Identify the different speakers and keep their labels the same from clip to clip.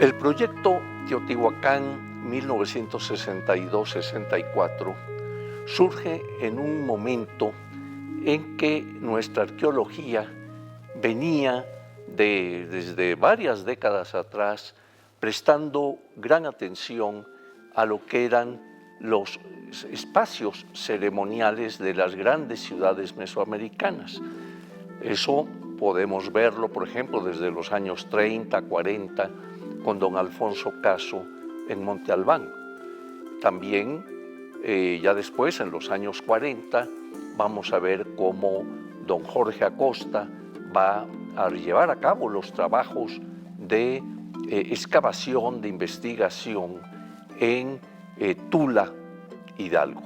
Speaker 1: El proyecto Teotihuacán 1962-64 surge en un momento en que nuestra arqueología venía desde varias décadas atrás prestando gran atención a lo que eran los espacios ceremoniales de las grandes ciudades mesoamericanas. Eso podemos verlo, por ejemplo, desde los años 30, 40, con don Alfonso Caso en Monte Albán. También, ya después, en los años 40, vamos a ver cómo don Jorge Acosta va a llevar a cabo los trabajos de excavación, de investigación en Tula, Hidalgo.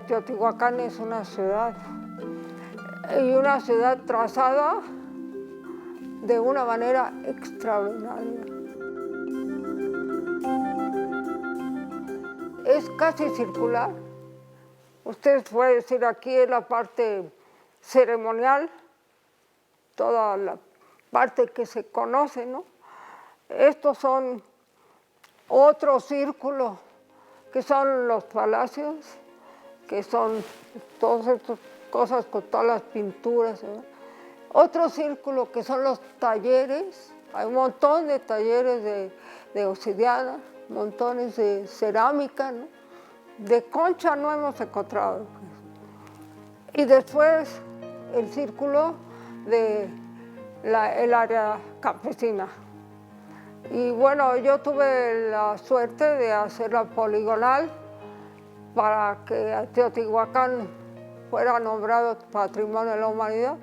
Speaker 2: Teotihuacán es una ciudad, y una ciudad trazada de una manera extraordinaria. Es casi circular. Usted puede decir, aquí es la parte ceremonial, toda la parte que se conoce, ¿no? Estos son otro círculo, que son los palacios, que son todas estas cosas con todas las pinturas, ¿no? Otro círculo que son los talleres, hay un montón de talleres de obsidiana, montones de cerámica, ¿no? De concha no hemos encontrado. Y después el círculo del área campesina. Y bueno, yo tuve la suerte de hacerla poligonal para que Teotihuacán fuera nombrado Patrimonio de la Humanidad.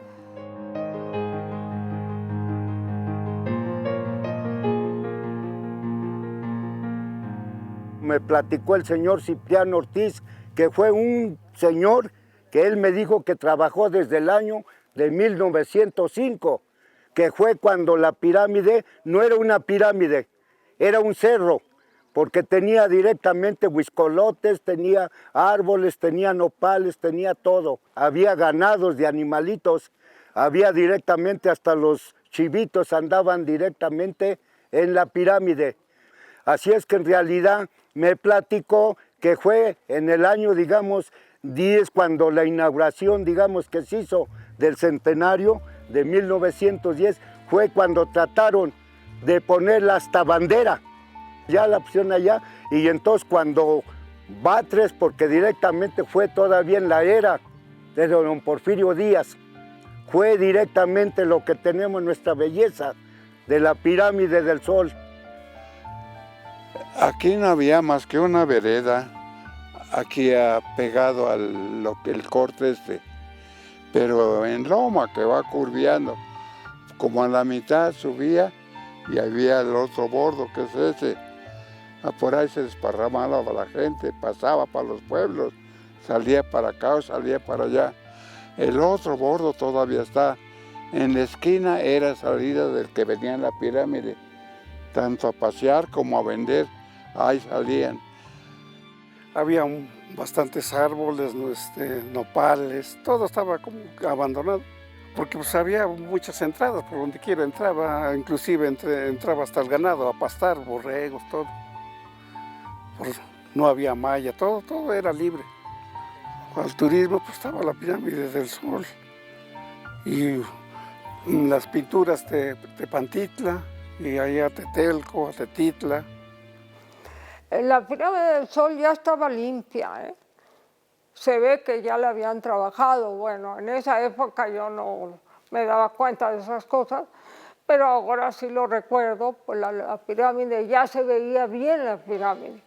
Speaker 3: Me platicó el señor Cipriano Ortiz, que fue un señor que él me dijo que trabajó desde el año de 1905, que fue cuando la pirámide no era una pirámide, era un cerro, porque tenía directamente huiscolotes, tenía árboles, tenía nopales, tenía todo. Había ganados de animalitos, había directamente hasta los chivitos andaban directamente en la pirámide. Así es que en realidad me platicó que fue en el año, digamos, 10, cuando la inauguración, digamos, que se hizo del centenario de 1910, fue cuando trataron de ponerla hasta bandera. Ya la pusieron allá, y entonces cuando Batres, porque directamente fue todavía en la era de don Porfirio Díaz, fue directamente lo que tenemos, nuestra belleza de la pirámide del Sol.
Speaker 4: Aquí no había más que una vereda, aquí pegado al el corte pero en loma que va curviando, como a la mitad subía y había el otro bordo que es ese. Por ahí se desparramaba la gente, pasaba para los pueblos, salía para acá o salía para allá. El otro bordo todavía está. En la esquina era salida del que venía en la pirámide, tanto a pasear como a vender. Ahí salían.
Speaker 5: Había bastantes árboles, nopales, todo estaba como abandonado, porque pues había muchas entradas, por donde quiera entraba, inclusive entraba hasta el ganado a pastar, borregos, todo. No había malla, todo era libre. Al turismo pues estaba la pirámide del Sol y las pinturas de Tepantitla y allá Tetelco, Tetitla.
Speaker 2: La pirámide del Sol ya estaba limpia, ¿eh? Se ve que ya la habían trabajado. Bueno, en esa época yo no me daba cuenta de esas cosas, pero ahora sí lo recuerdo, pues la pirámide ya se veía bien, la pirámide.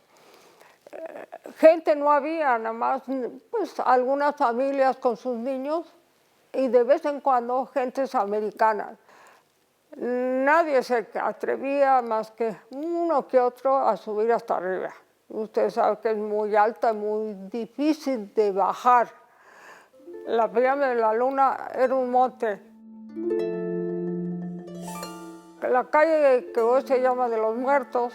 Speaker 2: Gente no había, nada más pues algunas familias con sus niños y de vez en cuando gentes americanas. Nadie se atrevía más que uno que otro a subir hasta arriba. Usted sabe que es muy alta, muy difícil de bajar. La pirámide de la Luna era un monte. La calle que hoy se llama de los Muertos,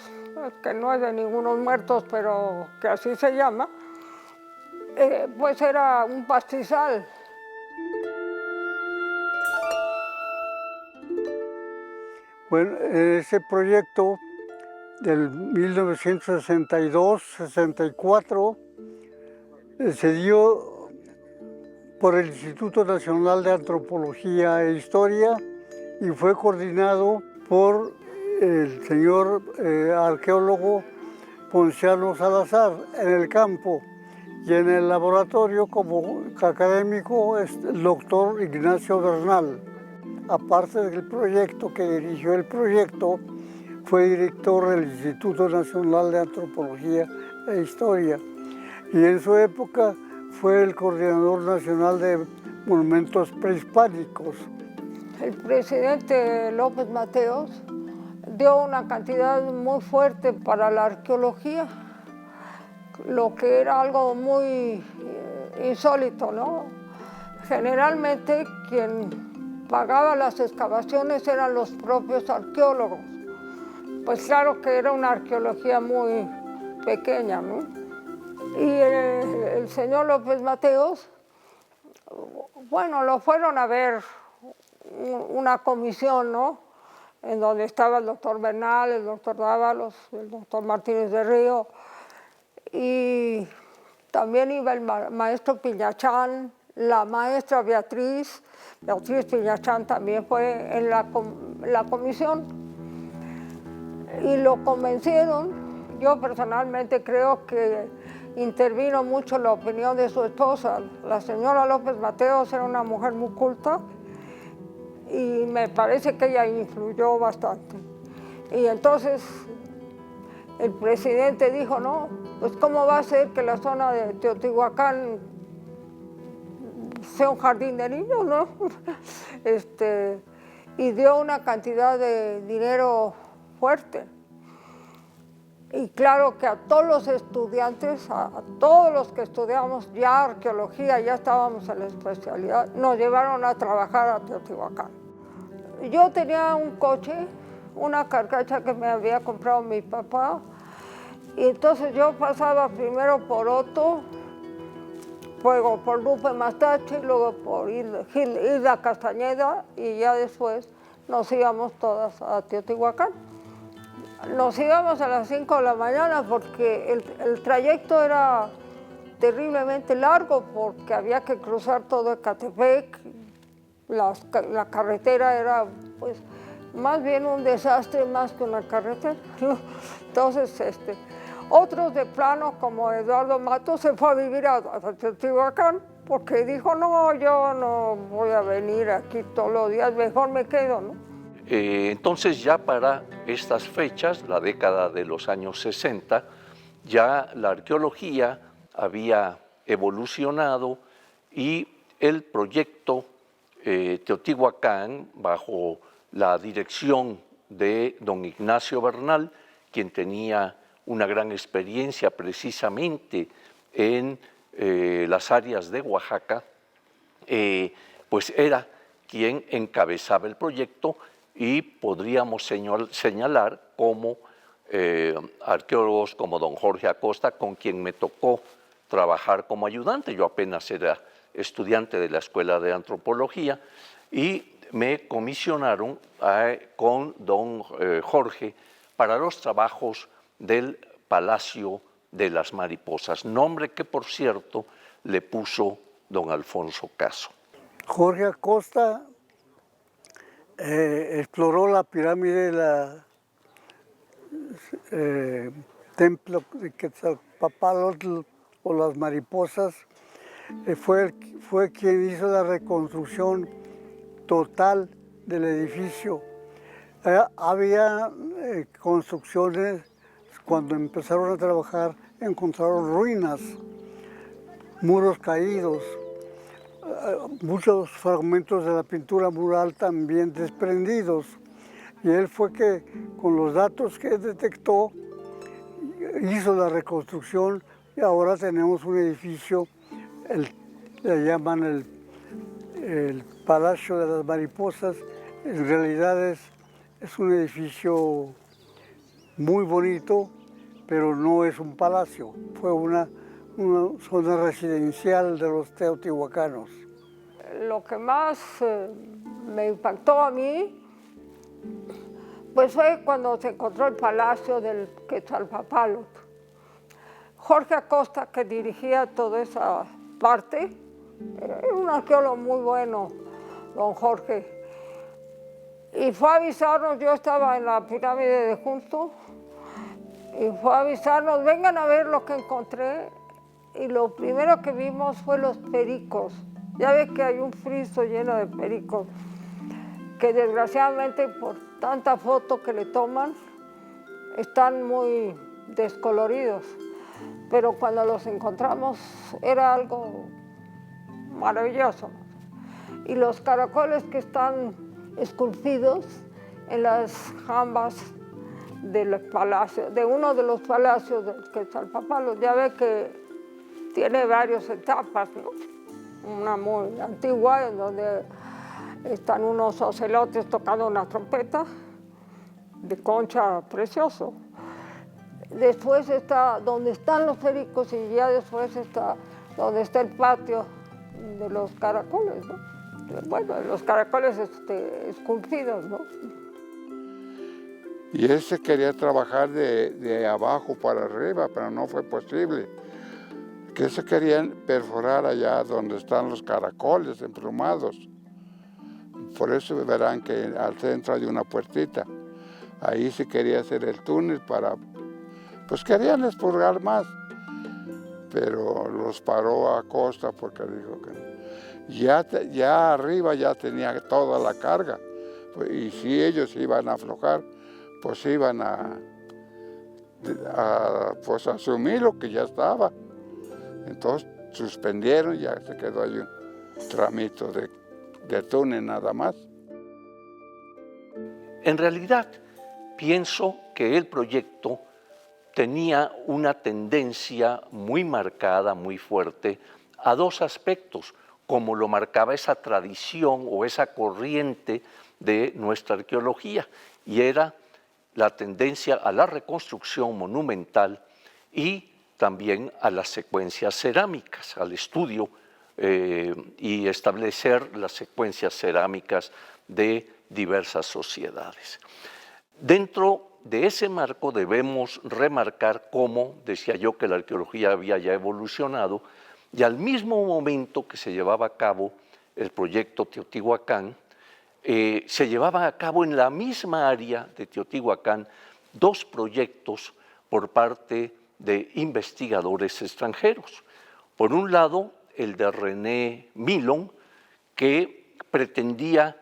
Speaker 2: que no es de ningunos muertos, pero que así se llama, pues era un pastizal.
Speaker 5: Bueno, ese proyecto
Speaker 6: del 1962-64 se dio por el Instituto Nacional de Antropología e Historia y fue coordinado por el señor arqueólogo Ponciano Salazar en el campo, y en el laboratorio como académico es el doctor Ignacio Bernal. Aparte del proyecto que dirigió el proyecto, fue director del Instituto Nacional de Antropología e Historia, y en su época fue el coordinador nacional de monumentos prehispánicos.
Speaker 2: El presidente López Mateos dio una cantidad muy fuerte para la arqueología, lo que era algo muy insólito, ¿no? Generalmente quien pagaba las excavaciones eran los propios arqueólogos. Pues claro que era una arqueología muy pequeña, ¿no? Y el señor López Mateos, bueno, lo fueron a ver una comisión, ¿no? En donde estaba el doctor Bernal, el doctor Dávalos, el doctor Martínez de Río, y también iba el maestro Piñachán, la maestra Beatriz Piñachán también fue en la comisión, y lo convencieron. Yo personalmente creo que intervino mucho la opinión de su esposa. La señora López Mateos era una mujer muy culta, y me parece que ella influyó bastante. Y entonces el presidente dijo, no, pues cómo va a ser que la zona de Teotihuacán sea un jardín de niños, ¿no? Y dio una cantidad de dinero fuerte. Y claro que a todos los estudiantes, a todos los que estudiamos ya arqueología, ya estábamos en la especialidad, nos llevaron a trabajar a Teotihuacán. Yo tenía un coche, una carcacha que me había comprado mi papá, y entonces yo pasaba primero por Otto, luego por Lupe Mastache, luego por Hilda Castañeda, y ya después nos íbamos todas a Teotihuacán. Nos íbamos a las 5 de la mañana porque el trayecto era terriblemente largo, porque había que cruzar todo Ecatepec. La carretera era pues más bien un desastre más que una carretera. Entonces otros de plano como Eduardo Matos se fue a vivir a Teotihuacán porque dijo, no, yo no voy a venir aquí todos los días, mejor me quedo, ¿no?
Speaker 1: Entonces ya para estas fechas, la década de los años 60, ya la arqueología había evolucionado y el proyecto Teotihuacán, bajo la dirección de don Ignacio Bernal, quien tenía una gran experiencia precisamente en las áreas de Oaxaca, pues era quien encabezaba el proyecto, y podríamos señalar como arqueólogos como don Jorge Acosta, con quien me tocó trabajar como ayudante. Yo apenas era estudiante de la Escuela de Antropología y me comisionaron con don Jorge para los trabajos del Palacio de las Mariposas, nombre que por cierto le puso don Alfonso Caso.
Speaker 6: Jorge Acosta exploró la pirámide del templo de Quetzalpóatl o las mariposas. Fue quien hizo la reconstrucción total del edificio. Había construcciones, cuando empezaron a trabajar, encontraron ruinas, muros caídos, muchos fragmentos de la pintura mural también desprendidos. Y él fue que, con los datos que detectó, hizo la reconstrucción, y ahora tenemos un edificio, le llaman el Palacio de las Mariposas. En realidad es un edificio muy bonito, pero no es un palacio, fue una zona residencial de los teotihuacanos.
Speaker 2: Lo que más me impactó a mí Pues fue cuando se encontró el palacio del Quetzalpóatl. Jorge Acosta, que dirigía toda esa parte, era un arqueólogo muy bueno, don Jorge, y fue a avisarnos. Yo estaba en la pirámide de Junto, y fue a avisarnos, vengan a ver lo que encontré, y lo primero que vimos fue los pericos. Ya ve que hay un friso lleno de pericos, que desgraciadamente por tanta foto que le toman, están muy descoloridos. Pero cuando los encontramos era algo maravilloso. Y los caracoles que están esculpidos en las jambas del palacio, de uno de los palacios del Quetzalpóatl, ya ve que tiene varias etapas, ¿no? Una muy antigua, en donde están unos ocelotes tocando una trompeta de concha precioso. Después está donde están los pericos, y ya después está donde está el patio de los caracoles, ¿no? Bueno, los caracoles esculpidos, ¿no?
Speaker 4: Y él se quería trabajar de abajo para arriba, pero no fue posible. Que se querían perforar allá donde están los caracoles emplumados. Por eso verán que al centro hay una puertita. Ahí se quería hacer el túnel para... Pues querían expurgar más, pero los paró Acosta porque dijo que ya arriba ya tenía toda la carga. Y si ellos iban a aflojar, pues iban a pues asumir lo que ya estaba. Entonces suspendieron, ya se quedó ahí un tramito de túnel nada más.
Speaker 1: En realidad, pienso que el proyecto tenía una tendencia muy marcada, muy fuerte, a dos aspectos, como lo marcaba esa tradición o esa corriente de nuestra arqueología, y era la tendencia a la reconstrucción monumental y también a las secuencias cerámicas, al estudio y establecer las secuencias cerámicas de diversas sociedades. Dentro de ese marco debemos remarcar cómo, decía yo, que la arqueología había ya evolucionado, y al mismo momento que se llevaba a cabo el proyecto Teotihuacán, se llevaba a cabo en la misma área de Teotihuacán dos proyectos por parte de investigadores extranjeros. Por un lado, el de René Milon, que pretendía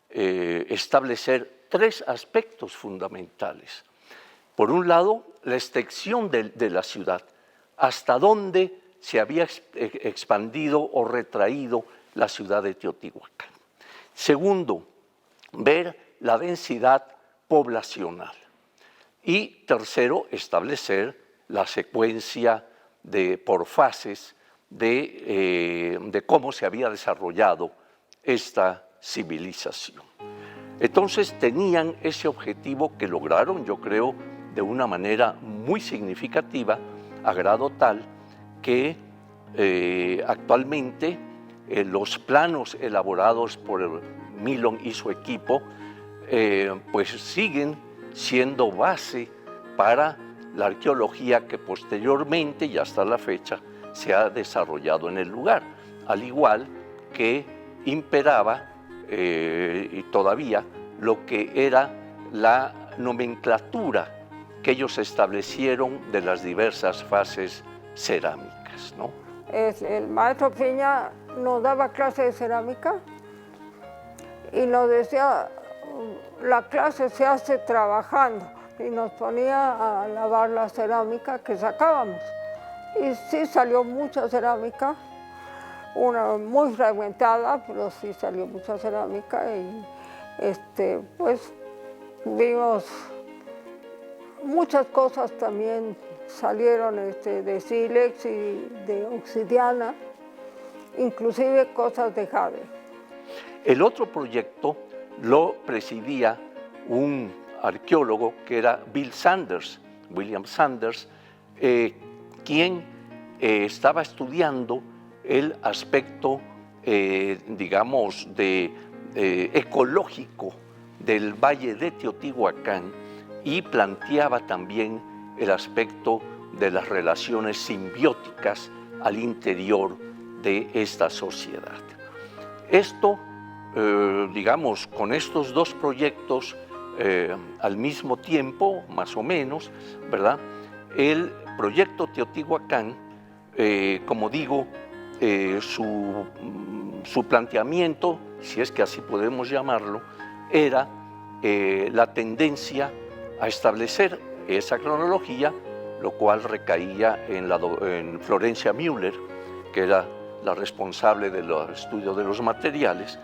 Speaker 1: establecer tres aspectos fundamentales. Por un lado, la extensión de la ciudad, hasta dónde se había expandido o retraído la ciudad de Teotihuacán. Segundo, ver la densidad poblacional. Y tercero, establecer la secuencia por fases de cómo se había desarrollado esta civilización. Entonces tenían ese objetivo que lograron, yo creo, de una manera muy significativa, a grado tal que actualmente los planos elaborados por Milon y su equipo pues siguen siendo base para la arqueología que posteriormente y hasta la fecha se ha desarrollado en el lugar, al igual que imperaba y todavía lo que era la nomenclatura que ellos establecieron de las diversas fases cerámicas, ¿no?
Speaker 2: El maestro Piña nos daba clase de cerámica y nos decía, la clase se hace trabajando, y nos ponía a lavar la cerámica que sacábamos. Y sí salió mucha cerámica, una muy fragmentada, pero sí salió mucha cerámica, y pues vimos muchas cosas también salieron de sílex y de obsidiana, inclusive cosas de jade.
Speaker 1: El otro proyecto lo presidía un arqueólogo que era William Sanders, quien estaba estudiando el aspecto, digamos, ecológico del Valle de Teotihuacán y planteaba también el aspecto de las relaciones simbióticas al interior de esta sociedad. Esto, digamos, con estos dos proyectos al mismo tiempo, más o menos, ¿verdad? El proyecto Teotihuacán, como digo, su planteamiento, si es que así podemos llamarlo, era la tendencia a establecer esa cronología, lo cual recaía en Florencia Müller, que era la responsable del estudio de los materiales,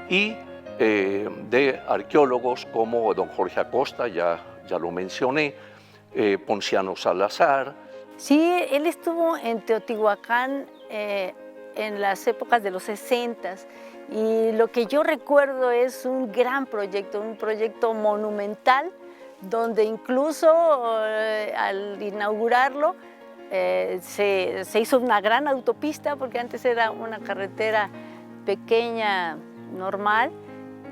Speaker 1: y de arqueólogos como don Jorge Acosta, ya lo mencioné, Ponciano Salazar.
Speaker 7: Sí, él estuvo en Teotihuacán en las épocas de los 60s, y lo que yo recuerdo es un gran proyecto, un proyecto monumental, donde incluso al inaugurarlo se hizo una gran autopista, porque antes era una carretera pequeña, normal,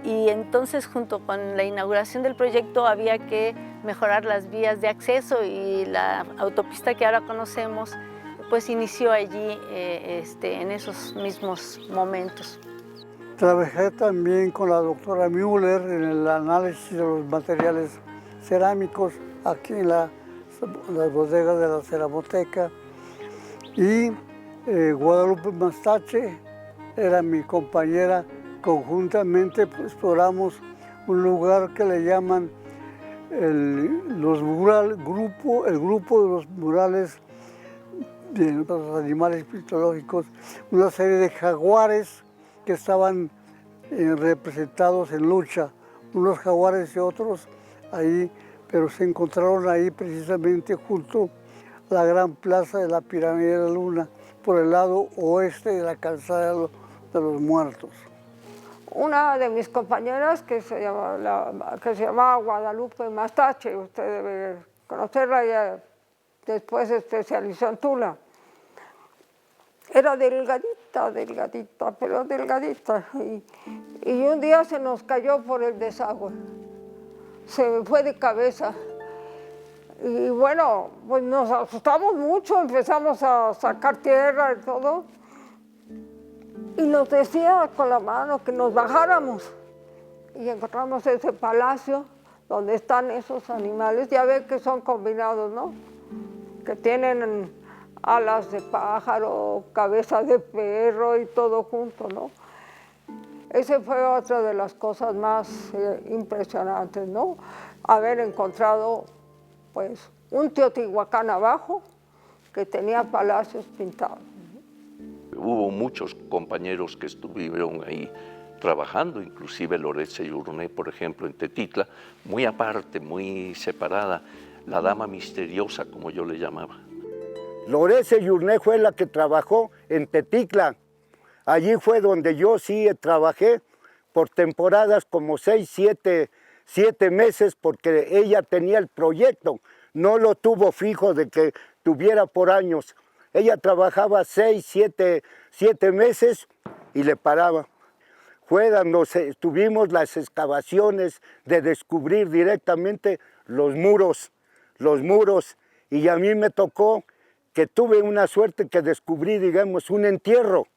Speaker 7: y entonces junto con la inauguración del proyecto había que mejorar las vías de acceso, y la autopista que ahora conocemos pues inició allí en esos mismos momentos.
Speaker 6: Trabajé también con la doctora Müller en el análisis de los materiales cerámicos aquí en las bodegas de la Ceramoteca, y Guadalupe Mastache era mi compañera. Conjuntamente exploramos un lugar que le llaman el grupo de los murales de los animales mitológicos, una serie de jaguares que estaban representados en lucha, unos jaguares y otros ahí, pero se encontraron ahí precisamente junto a la gran plaza de la Pirámide de la Luna, por el lado oeste de la calzada de los Muertos.
Speaker 2: Una de mis compañeras que se llamaba Guadalupe Mastache, usted debe conocerla, ella después se especializó en Tula. Era delgadita, pero delgadita. Y un día se nos cayó por el desagüe. Se fue de cabeza. Y bueno, pues nos asustamos mucho, empezamos a sacar tierra y todo. Y nos decía con la mano que nos bajáramos. Y encontramos ese palacio donde están esos animales. Ya ve que son combinados, ¿no? Que tienen alas de pájaro, cabeza de perro y todo junto, ¿no? Esa fue otra de las cosas más impresionantes, ¿no? Haber encontrado, pues, un Teotihuacán abajo que tenía palacios pintados.
Speaker 1: Hubo muchos compañeros que estuvieron ahí trabajando, inclusive Loretza Yurné, por ejemplo, en Tetitla, muy aparte, muy separada, la dama misteriosa, como yo le llamaba.
Speaker 3: Loretza Yurné fue la que trabajó en Tetitla. Allí fue donde yo sí trabajé por temporadas, como 7 meses, porque ella tenía el proyecto, no lo tuvo fijo de que tuviera por años. Ella trabajaba 7 meses y le paraba. Fue cuando tuvimos las excavaciones de descubrir directamente los muros, y a mí me tocó que tuve una suerte que descubrí, digamos, un entierro,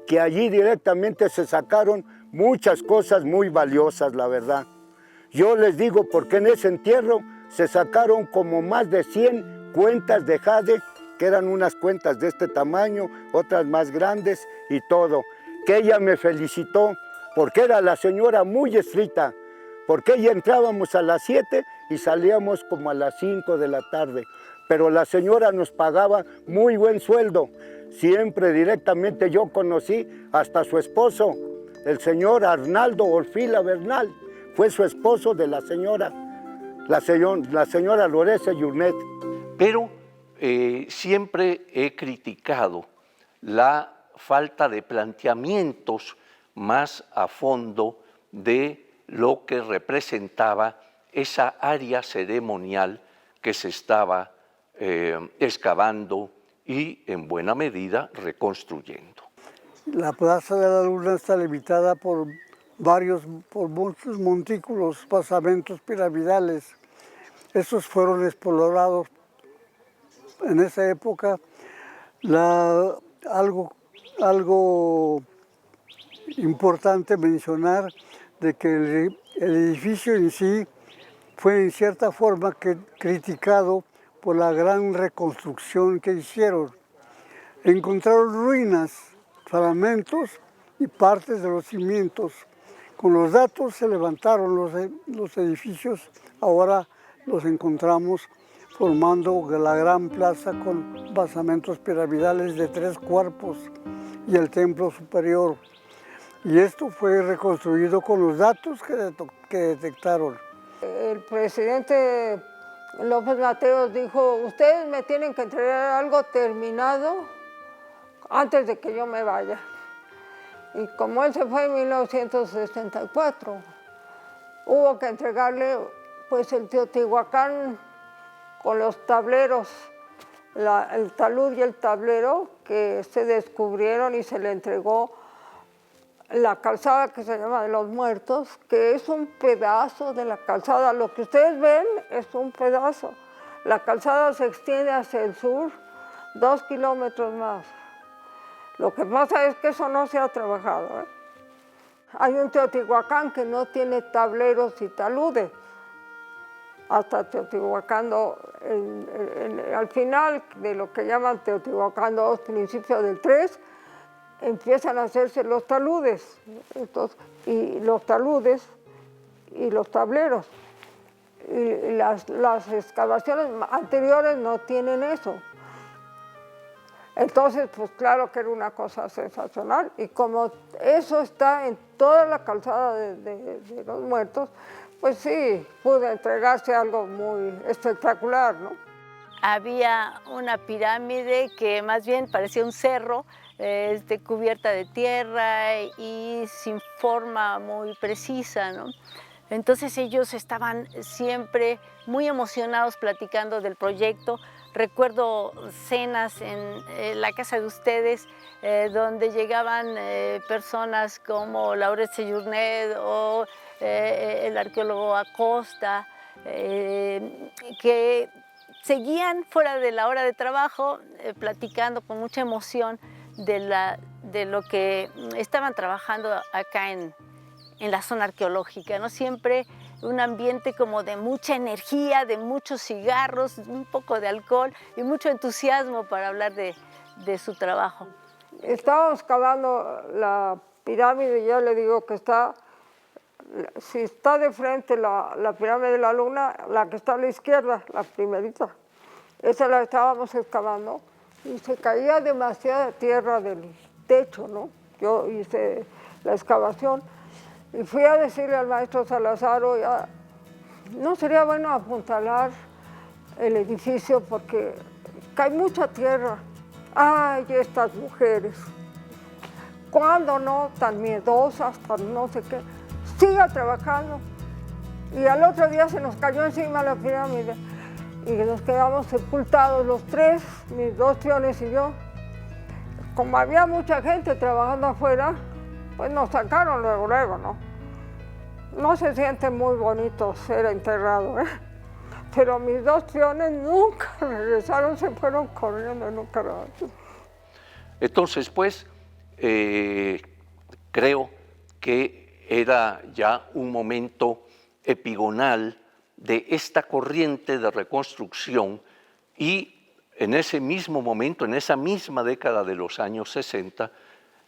Speaker 3: que allí directamente se sacaron muchas cosas muy valiosas, la verdad. Yo les digo porque en ese entierro se sacaron como más de 100 cuentas de jade, que eran unas cuentas de este tamaño, otras más grandes y todo, que ella me felicitó porque era la señora muy estricta, porque ella entrábamos a las 7 y salíamos como a las 5 de la tarde, pero la señora nos pagaba muy buen sueldo. Siempre directamente yo conocí hasta su esposo, el señor Arnaldo Orfila Bernal, fue su esposo de la señora Loretza Yurné.
Speaker 1: Pero siempre he criticado la falta de planteamientos más a fondo de lo que representaba esa área ceremonial que se estaba excavando y en buena medida reconstruyendo.
Speaker 6: La Plaza de la Luna está limitada por por muchos montículos, basamentos piramidales. Esos fueron explorados en esa época. Algo importante mencionar de que el edificio en sí fue en cierta forma criticado por la gran reconstrucción que hicieron. Encontraron ruinas, fragmentos y partes de los cimientos. Con los datos se levantaron los edificios, ahora los encontramos formando la gran plaza con basamentos piramidales de 3 cuerpos y el templo superior. Y esto fue reconstruido con los datos que detectaron.
Speaker 2: El presidente López Mateos dijo, ustedes me tienen que entregar algo terminado antes de que yo me vaya. Y como él se fue en 1964, hubo que entregarle pues el Teotihuacán con los tableros, el talud y el tablero que se descubrieron, y se le entregó la calzada que se llama de los Muertos, que es un pedazo de la calzada. Lo que ustedes ven es un pedazo. La calzada se extiende hacia el sur 2 kilómetros más. Lo que pasa es que eso no se ha trabajado, ¿eh? Hay un Teotihuacán que no tiene tableros y taludes. Hasta Teotihuacán, al final de lo que llaman Teotihuacán II, principio del 3, empiezan a hacerse los taludes. Entonces, y los taludes y los tableros. Y las excavaciones anteriores no tienen eso. Entonces, pues claro que era una cosa sensacional, y como eso está en toda la calzada de los Muertos, pues sí, pudo entregarse algo muy espectacular, ¿no?
Speaker 7: Había una pirámide que más bien parecía un cerro, cubierta de tierra y sin forma muy precisa, ¿no? Entonces ellos estaban siempre muy emocionados platicando del proyecto. Recuerdo cenas en la casa de ustedes donde llegaban personas como Laurent Sejourné o el arqueólogo Acosta, que seguían fuera de la hora de trabajo platicando con mucha emoción de lo que estaban trabajando acá en la zona arqueológica, ¿no? Siempre un ambiente como de mucha energía, de muchos cigarros, un poco de alcohol y mucho entusiasmo para hablar de su trabajo.
Speaker 2: Estábamos cavando la pirámide, y ya le digo que está, si está de frente la pirámide de la Luna, la que está a la izquierda, la primerita, esa la estábamos excavando y se caía demasiada tierra del techo, ¿no? Yo hice la excavación y fui a decirle al maestro Salazar, ya, no sería bueno apuntalar el edificio porque cae mucha tierra. Ay, estas mujeres, ¿cuándo no? Tan miedosas, tan no sé qué. Siga trabajando. Y al otro día se nos cayó encima la pirámide y nos quedamos sepultados los 3, mis 2 peones y yo. Como había mucha gente trabajando afuera, pues nos sacaron luego, ¿no? No se siente muy bonito ser enterrado, ¿eh? Pero mis 2 peones nunca regresaron, se fueron corriendo, nunca regresaron.
Speaker 1: Entonces, pues, creo que era ya un momento epigonal de esta corriente de reconstrucción, y en ese mismo momento, en esa misma década de los años 60,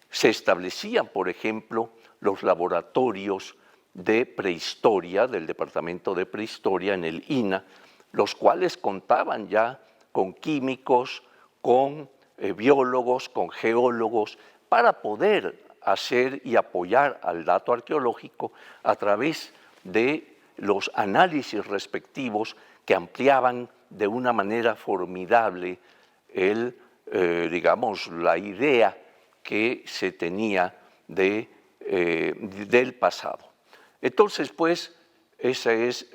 Speaker 1: se establecían, por ejemplo, los laboratorios de prehistoria del Departamento de Prehistoria en el INAH, los cuales contaban ya con químicos, con biólogos, con geólogos, para poder hacer y apoyar al dato arqueológico a través de los análisis respectivos que ampliaban de una manera formidable digamos, la idea que se tenía del pasado. Entonces, pues, ese es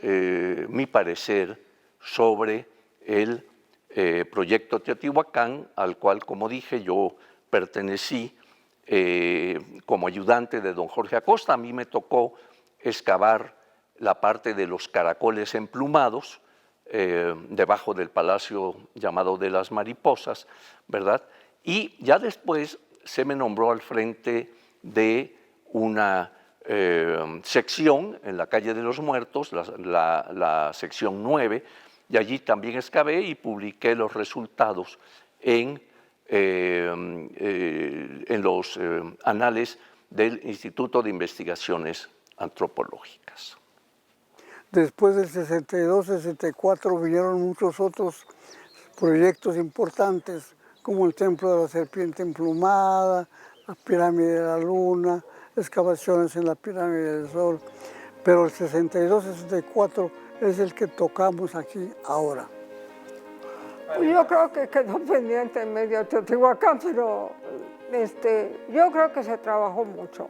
Speaker 1: mi parecer sobre el proyecto Teotihuacán, al cual, como dije, yo pertenecí como ayudante de don Jorge Acosta. A mí me tocó excavar la parte de los caracoles emplumados debajo del palacio llamado de las Mariposas, ¿verdad? Y ya después se me nombró al frente de una sección en la calle de los Muertos, la sección 9, y allí también excavé y publiqué los resultados en los anales del Instituto de Investigaciones Antropológicas.
Speaker 6: Después del 62, 64 vinieron muchos otros proyectos importantes, como el Templo de la Serpiente Emplumada, la Pirámide de la Luna, excavaciones en la Pirámide del Sol, pero el 62-64 es el que tocamos aquí ahora.
Speaker 2: Yo creo que quedó pendiente en medio de Teotihuacán, pero yo creo que se trabajó mucho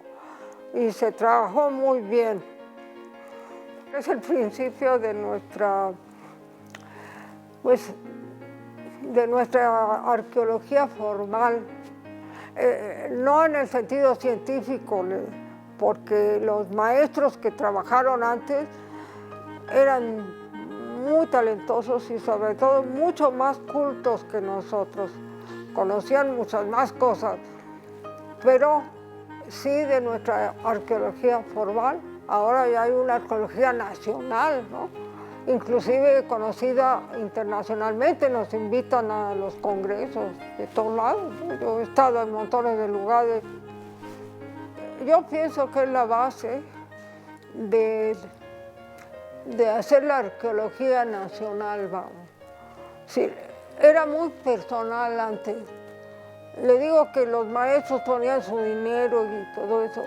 Speaker 2: y se trabajó muy bien. Es el principio de nuestra arqueología formal. No en el sentido científico, porque los maestros que trabajaron antes eran muy talentosos y sobre todo mucho más cultos que nosotros, conocían muchas más cosas, pero sí de nuestra arqueología formal. Ahora ya hay una arqueología nacional, ¿no? Inclusive conocida internacionalmente, nos invitan a los congresos de todos lados. Yo he estado en montones de lugares. Yo pienso que es la base de hacer la arqueología nacional, vamos. Sí, era muy personal antes. Le digo que los maestros ponían su dinero y todo eso.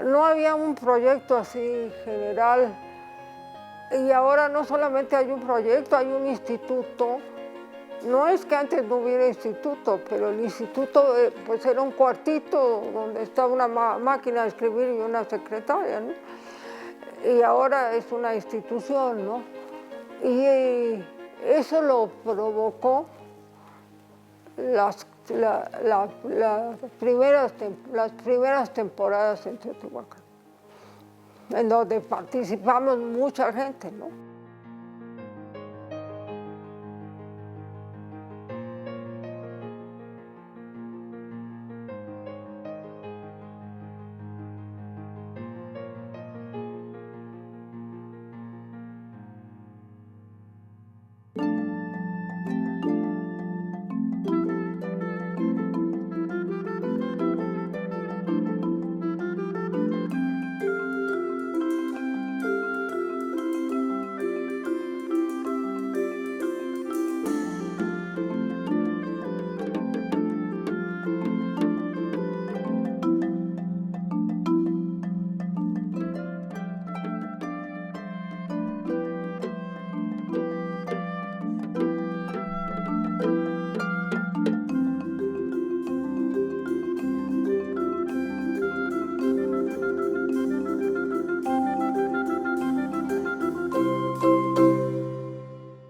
Speaker 2: No había un proyecto así general. Y ahora no solamente hay un proyecto, hay un instituto. No es que antes no hubiera instituto, pero el instituto pues era un cuartito donde estaba una máquina de escribir y una secretaria, ¿no? Y ahora es una institución, ¿no? Y eso lo provocó las primeras temporadas en Teotihuacán, en donde participamos mucha gente, ¿no?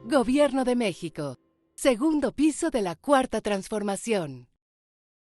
Speaker 8: Gobierno de México. Segundo piso de la Cuarta Transformación.